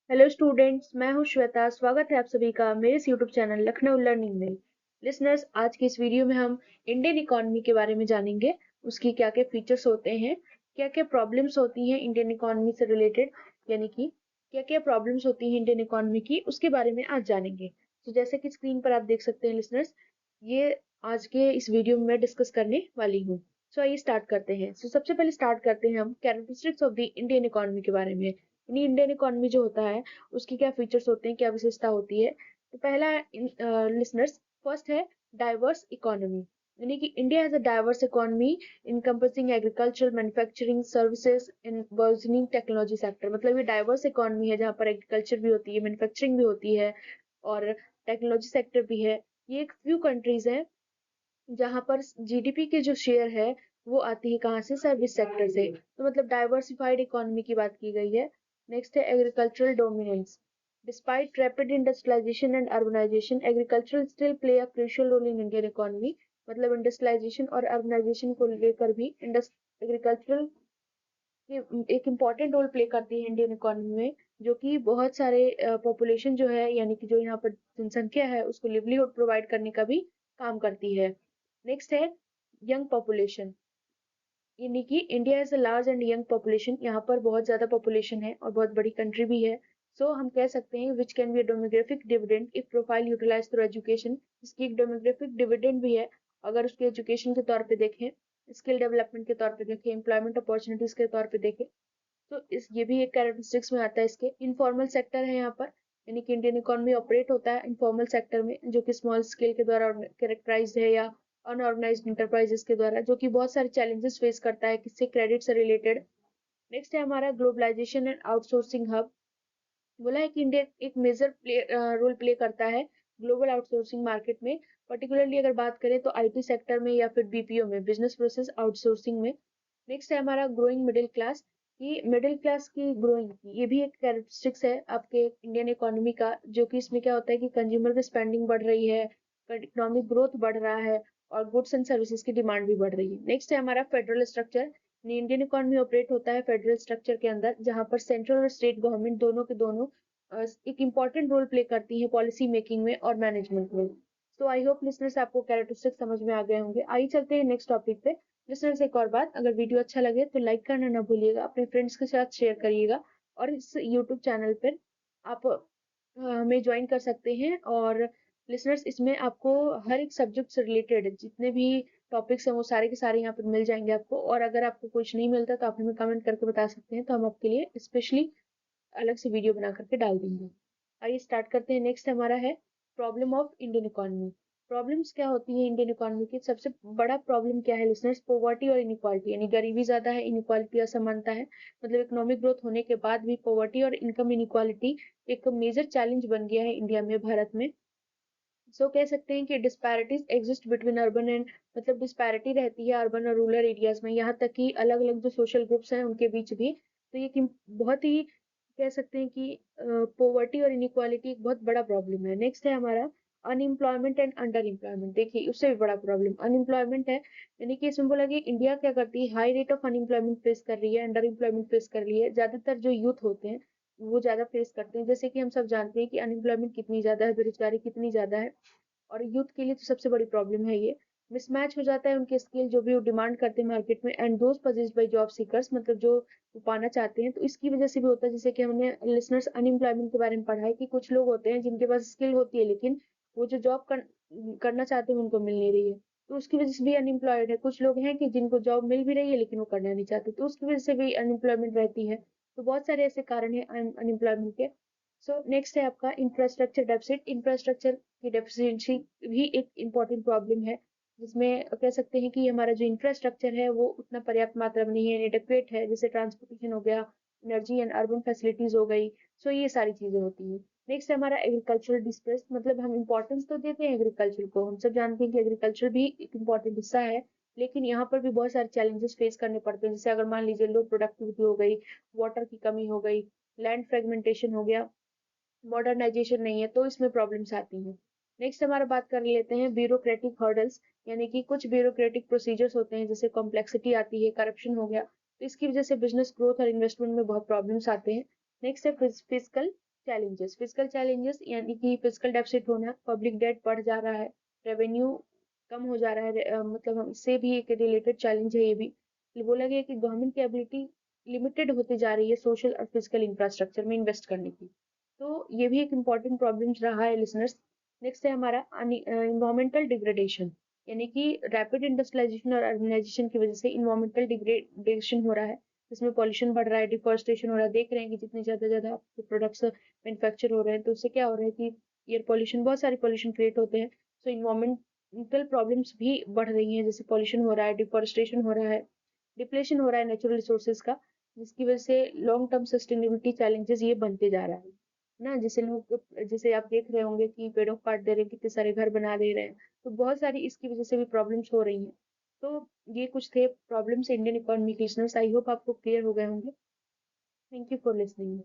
Hello students, मैं हूं श्वेता। स्वागत है आप सभी का मेरे इस यूट्यूब चैनल लखनऊ लर्निंग में। लिसनर्स, आज की इस वीडियो में हम इंडियन इकोनॉमी के बारे में जानेंगे। उसकी क्या क्या फीचर्स होते हैं, क्या क्या प्रॉब्लम्स होती हैं इंडियन इकोनॉमी से रिलेटेड, यानी कि क्या क्या प्रॉब्लम्स होती हैं इंडियन इकोनॉमी की, उसके बारे में आज जानेंगे। तो जैसे कि स्क्रीन पर आप देख सकते हैं लिसनर्स, ये आज के इस वीडियो में मैं डिस्कस करने वाली हूँ। सो आइए स्टार्ट करते हैं। सबसे पहले स्टार्ट करते हैं हम characteristics of the Indian economy के बारे में। यानी इंडियन इकोनॉमी जो होता है उसकी क्या फीचर्स होते हैं, क्या विशेषता होती है। तो पहला लिसनर्स, फर्स्ट है डाइवर्स इकोनॉमी। यानी कि India has a diverse economy encompassing agriculture, manufacturing, services and versioning technology sector. मतलब ये डाइवर्स इकोनॉमी है जहाँ पर एग्रीकल्चर भी होती है, मैन्युफैक्चरिंग भी होती है और टेक्नोलॉजी सेक्टर भी है। ये एक फ्यू कंट्रीज है जहाँ पर जीडीपी के जो शेयर है वो आती है कहाँ से, सर्विस सेक्टर से। तो मतलब डाइवर्सिफाइड इकोनॉमी की बात की गई है। नेक्स्ट है agricultural dominance. Despite rapid industrialisation and urbanisation, agriculture still play a crucial role in Indian economy. मतलब इंडस्ट्रियलाइजेशन और अर्बनाइजेशन को लेकर भी एग्रीकल्चरल एक इम्पॉर्टेंट रोल प्ले करती है इंडियन इकोनॉमी में, जो कि बहुत सारे पॉपुलेशन जो है, यानी कि जो यहाँ पर जनसंख्या है, उसको लिवलीहुड प्रोवाइड करने का भी काम करती है। नेक्स्ट है यंग पॉपुलेशन। यानी कि India is a large and young population, यहाँ पर बहुत ज्यादा पॉपुलेशन है और बहुत बड़ी कंट्री भी है। सो हम कह सकते हैं which can be a demographic dividend if profile utilise through education. इसकी एक डेमोग्राफिक डिविडेंड भी है अगर उसके एजुकेशन के तौर पे देखें, स्किल डेवलपमेंट के तौर पे देखें, एम्प्लॉयमेंट अपॉर्चुनिटीज के तौर पे देखें। तो इस ये भी एक कैरेक्टरिस्टिक्स में आता है इसके। इनफॉर्मल सेक्टर है यहाँ पर, यानी कि इंडियन इकोनॉमी ऑपरेट होता है इनफॉर्मल सेक्टर में, जो कि स्मॉल स्केल के द्वारा कैरेक्टराइज्ड है, या अनऑर्गेनाइज्ड इंटरप्राइजेस के द्वारा, जो कि बहुत सारे चैलेंजेस फेस करता है किससे, क्रेडिट से रिलेटेड। नेक्स्ट है हमारा ग्लोबलाइजेशन एंड आउटसोर्सिंग हब। बोला है कि इंडिया एक मेजर रोल प्ले करता है ग्लोबल आउटसोर्सिंग मार्केट में। पर्टिकुलरली अगर बात करें तो आईटी सेक्टर में या फिर बीपीओ में, बिजनेस प्रोसेस आउटसोर्सिंग में। नेक्स्ट है हमारा ग्रोइंग मिडिल क्लास, कि मिडिल क्लास की ग्रोइंग, ये भी एक कैरेक्टरिस्टिक्स है आपके इंडियन इकोनॉमी का, जो कि इसमें क्या होता है कि कंज्यूमर की स्पेंडिंग बढ़ रही है, इकोनॉमिक ग्रोथ बढ़ रहा है और गुड्स एंड सर्विसेज की डिमांड भी बढ़ रही है। नेक्स्ट है हमारा federal structure. Indian economy operate होता है फेडरल स्ट्रक्चर के अंदर, जहां पर सेंट्रल और स्टेट गवर्नमेंट दोनों के दोनों एक इम्पॉर्टेंट रोल प्ले करती है पॉलिसी मेकिंग में और मैनेजमेंट में। तो आई होप लिसनर्स आपको कैरेक्टरिस्टिक समझ में आ गए होंगे। आइए चलते हैं नेक्स्ट टॉपिक पे। लिसनर्स, एक और बात, अगर वीडियो अच्छा लगे तो लाइक करना ना भूलिएगा, अपने फ्रेंड्स के साथ शेयर करिएगा। और इस यूट्यूब चैनल पर आप हमें ज्वाइन कर सकते हैं। और लिसनर्स, इसमें आपको हर एक सब्जेक्ट से रिलेटेड जितने भी टॉपिक्स हैं वो सारे के सारे यहाँ पर मिल जाएंगे आपको। और अगर आपको कुछ नहीं मिलता तो आप हमें कमेंट करके बता सकते हैं, तो हम आपके लिए स्पेशली अलग से वीडियो बना करके डाल देंगे। आइए स्टार्ट करते हैं। नेक्स्ट हमारा है problem of Indian economy. Problems क्या होती है इंडियन इकोनॉमी की? सबसे बड़ा प्रॉब्लम क्या है लिसनर्स? पॉवर्टी और इनइक्वालिटी, यानी गरीबी ज्यादा है, इनइक्वालिटी असमानता है। मतलब इकोनॉमिक ग्रोथ होने के बाद भी पॉवर्टी और इनकम इनइक्वालिटी एक मेजर चैलेंज बन गया है इंडिया में, भारत में। कह सकते हैं कि disparities exist between urban and, मतलब डिस्पैरिटी रहती है अर्बन और रूरल एरियाज में, यहाँ तक कि अलग अलग जो सोशल ग्रुप्स हैं उनके बीच भी। तो ये बहुत ही कह सकते हैं कि पोवर्टी और इनइक्वालिटी एक बहुत बड़ा प्रॉब्लम है। नेक्स्ट है हमारा अनएम्प्लॉयमेंट एंड अंडर एम्प्लॉयमेंट। देखिए, उससे भी बड़ा प्रॉब्लम अनएम्प्लॉयमेंट है। यानी कि इसमें बोला कि इंडिया क्या करती है, high rate of unemployment face कर रही है, अंडर एम्प्लॉयमेंट फेस कर रही है। ज्यादातर जो यूथ होते हैं वो ज्यादा फेस करते हैं। जैसे कि हम सब जानते हैं कि अनएम्प्लॉयमेंट कितनी ज्यादा है, बेरोजगारी कितनी ज्यादा है। और यूथ के लिए तो सबसे बड़ी प्रॉब्लम है ये। मिसमैच हो जाता है उनके स्किल जो भी वो डिमांड करते हैं मार्केट में, and those possessed by job seekers, मतलब जो वो पाना चाहते हैं। तो इसकी वजह से भी होता है, जैसे कि हमने लिसनर्स अनएम्प्लॉयमेंट के बारे में पढ़ा है कि कुछ लोग होते हैं जिनके पास स्किल होती है, लेकिन वो जो करना चाहते हैं उनको मिल नहीं रही है, तो उसकी वजह से भी अनएम्प्लॉयड है। कुछ लोग हैं कि जिनको जॉब मिल भी रही है लेकिन वो करना नहीं चाहते, तो उसकी वजह से भी अनएम्प्लॉयमेंट रहती है। तो बहुत सारे ऐसे कारण है अनएम्प्लॉयमेंट के। नेक्स्ट है आपका इंफ्रास्ट्रक्चर डेफिसिट। इंफ्रास्ट्रक्चर की डेफिशिएंसी भी एक इम्पॉर्टेंट प्रॉब्लम है, जिसमें कह सकते हैं कि हमारा जो इंफ्रास्ट्रक्चर है वो उतना पर्याप्त मात्रा में नहीं है, इनएडेक्वेट है। जैसे ट्रांसपोर्टेशन हो गया, एनर्जी एंड अर्बन फैसिलिटीज हो गई। ये सारी चीजें होती हैं। नेक्स्ट है हमारा एग्रीकल्चरल डिस्ट्रेस। मतलब हम इंपॉर्टेंस तो देते हैं एग्रीकल्चर को, हम सब जानते हैं कि एग्रीकल्चर भी एक इम्पॉर्टेंट हिस्सा है, लेकिन यहाँ पर भी बहुत सारे चैलेंजेस फेस करने पड़ते हैं। जैसे अगर मान लीजिए लो प्रोडक्टिविटी हो गई, वाटर की कमी हो गई, लैंड फ्रेगमेंटेशन हो गया, मॉडर्नाइजेशन नहीं है, तो इसमें प्रॉब्लम्स आती हैं। नेक्स्ट हमारा बात कर लेते हैं ब्यूरोक्रेटिक हर्डल्स। यानी कि कुछ ब्यूरोक्रेटिक प्रोसीजर्स होते हैं, जैसे कॉम्प्लेक्सिटी आती है, करप्शन हो गया, तो इसकी वजह से बिजनेस ग्रोथ और इन्वेस्टमेंट में बहुत प्रॉब्लम्स आते हैं। नेक्स्ट है फिजिकल फिजिकल चैलेंजेस यानी कि फिजिकल डेफिसिट होना, पब्लिक डेट बढ़ जा रहा है, रेवेन्यू कम हो जा रहा है, मतलब इससे भी एक रिलेटेड चैलेंज है ये भी। बोला गया है कि गवर्नमेंट की एबिलिटी लिमिटेड होती जा रही है सोशल और फिजिकल इंफ्रास्ट्रक्चर में इन्वेस्ट करने की। तो ये भी एक इम्पॉर्टेंट प्रॉब्लम रहा है लिसनर्स। नेक्स्ट है हमारा इन्वायरमेंटल डिग्रेडेशन, यानी कि रैपिड इंडस्ट्रियलाइजेशन और अर्बनाइजेशन की वजह से इन्वायरमेंटल डिग्रेडेशन हो रहा है, जिसमें पॉल्यूशन बढ़ रहा है, डिफोरेस्टेशन हो रहा है। देख रहे हैं कि जितने ज्यादा प्रोडक्ट्स मैन्युफैक्चर हो रहे हैं तो उससे क्या हो रहा है कि एयर पॉल्यूशन, बहुत सारे पॉल्यूशन क्रिएट होते हैं। सो इन्वायरमेंटल प्रॉब्लम्स भी बढ़ रही हैं, जैसे पॉल्यूशन हो रहा है, डिफोरेस्टेशन हो रहा है, डिप्लेशन हो रहा है नेचुरल रिसोर्सेज का, जिसकी वजह से लॉन्ग टर्म सस्टेनेबिलिटी चैलेंजेस ये बनते जा रहा है ना। जैसे आप देख रहे होंगे कि पेड़ों को काट दे रहे हैं, कितने सारे घर बना दे रहे हैं, तो बहुत सारी इसकी वजह से भी प्रॉब्लम्स हो रही हैं। तो ये कुछ थे प्रॉब्लम्स इंडियन इकोनॉमी के। आई होप आपको क्लियर हो गए होंगे। Thank you for listening.